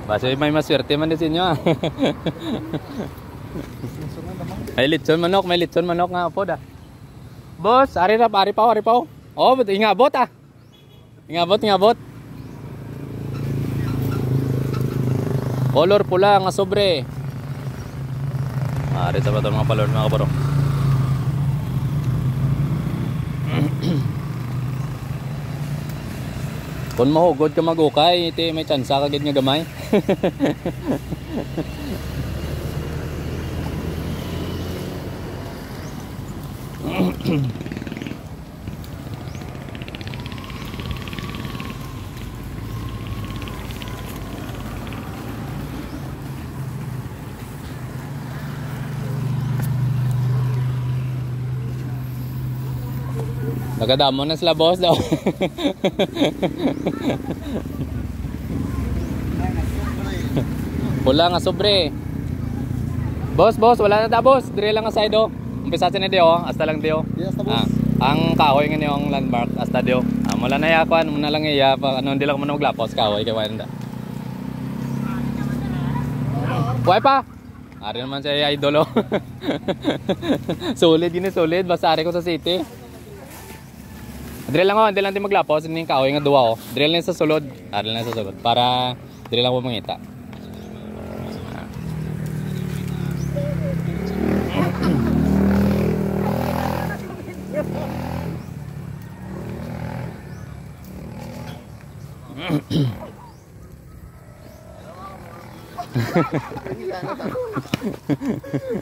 Basta may maswerte man din sa inyo. May litson manok nga po da. Boss, ari pa. Oh, ingabot ah. Ingabot. Color pula nga sobre. Ari sa mga palor mga kabaro. Kung mahugod ka magukay, iti may tsansa kagid nga gamay. Nagadamo na sila boss daw. Pula nga sobre. Boss, wala na da boss. Dire lang nga side oh. Umpisa sa na dio, hasta lang dio. Ang kahoy nga yung landmark hasta dio. Wala na yakuan, muna lang iya pa ano hindi lang mo maglapos kahoy kay wala. Buhay pa. Ari naman siya idol oh. Solid basta ari ko sa city. Drill lang din maglapos ini kahoy nga duwa oh. Drill lang sa sulod. Drill lang sa sulod para drill lang mo mangita.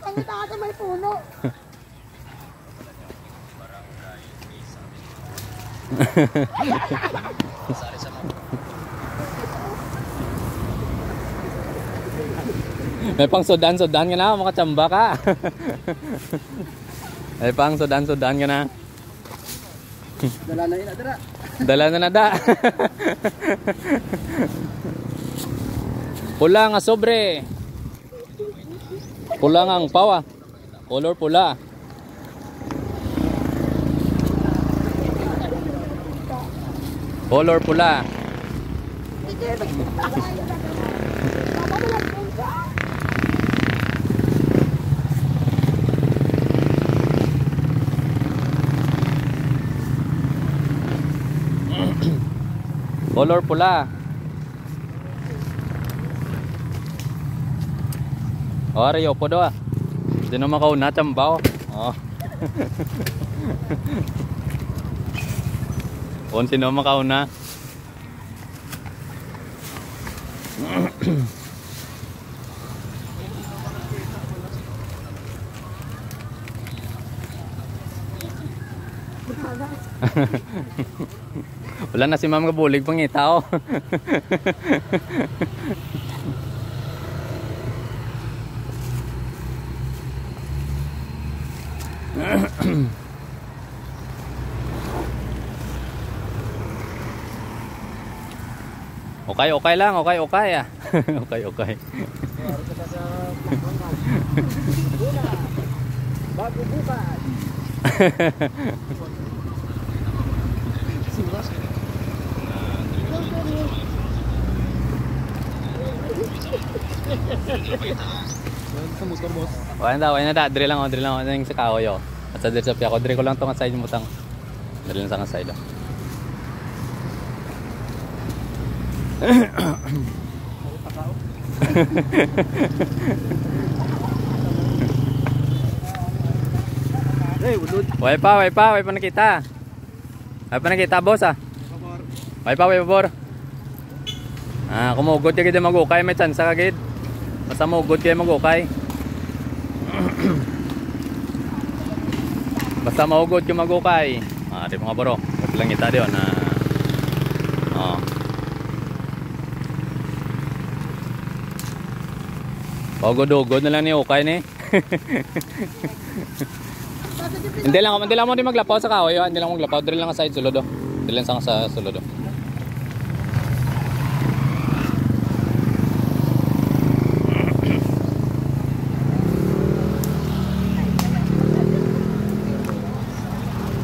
Ang taas may puno. May pang sudan ka na, makachamba ka. May pang sudan ka na. Dala na da. Pula nga sobre. Pula nga ang pawa. Color pula. Color pula. Color pula. Ori opo do ah. Di na makauna chambaw. Oh. Kung sino makauna. Wala na si ma'am kabulig pangita oh. Okay lang, okay ah. Okay. Bago bukas. Wala na, drill lang yung sa kahoy oh. At sa drill sa piya ko, drill ko lang tong side mo tang. Drill lang sa side oh. Way pa nakita. Way pa nakita boss ah. Way pa bor. Kumugod ka gid magukay may chance ka gid. Basta mugod kay magukay. Basta maugod ka magukay. Di mga bro. Wag lang kita diyon na. Pagod-ugod na lang ni ukay ni. Hindi lang mo din maglapaw sa kahoy, hindi lang maglapaw, drill lang sa side sulod. Drill lang sa sulod.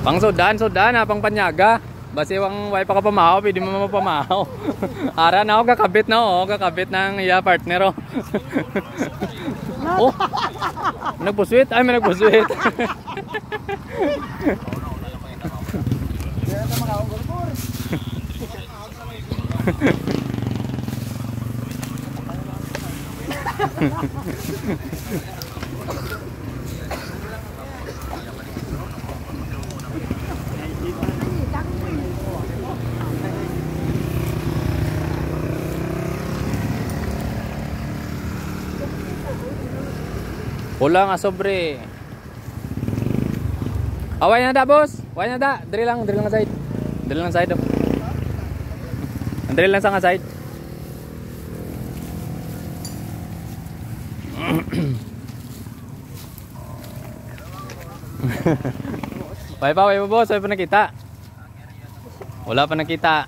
Pang sudan pang panyaga. Basi wang way pa ka pamahaw, pwede mo mapamahaw. Ara na ako kakabit na oh, kakabit ng iya partner oh. Oh. Nagpuswit, ay may nagpuswit. Pula nga sobre. Away na da boss. Away na da. Diri lang side. Diri lang side. Diri lang sa nga side. Way pa boss, way pa nakita. Wala pa nakita.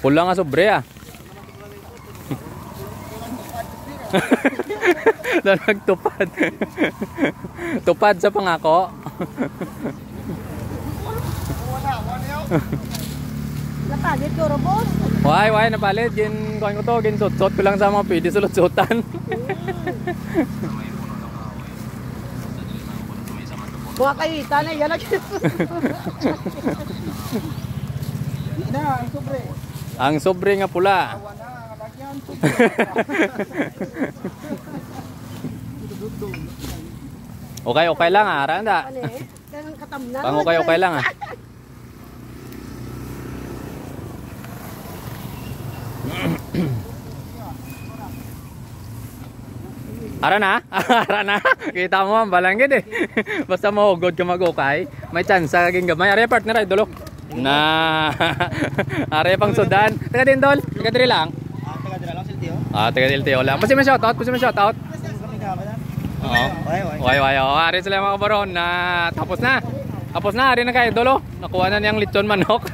Pula nga sobre ah. Doon nagtupad. Tupad sa pangako. Napalit ko, boss. Way, napalit. Gin ko to, gin sutsot ko lang sa mga pwede sulut-sutan. Buka kayo, tanay, yan lagi. Na, ang sobre. Ang sobre nga pula. Okay lang ah, Randa. Pang okay lang ah. Ara na. Kita mo ang balanggit eh. Basta mo god ka mag-okay, may chance sa kaging gamay. Are partner ay dolo. Na. Are pang Sudan. Taga din dol. Taga diri lang. Taga dira lang silti oh. Taga LTO lang. Pasi man shoutout. Oo. Way. Ari sila mga kabaron na tapos na. Ari na kayo dolo. Nakuha na niyang lechon manok.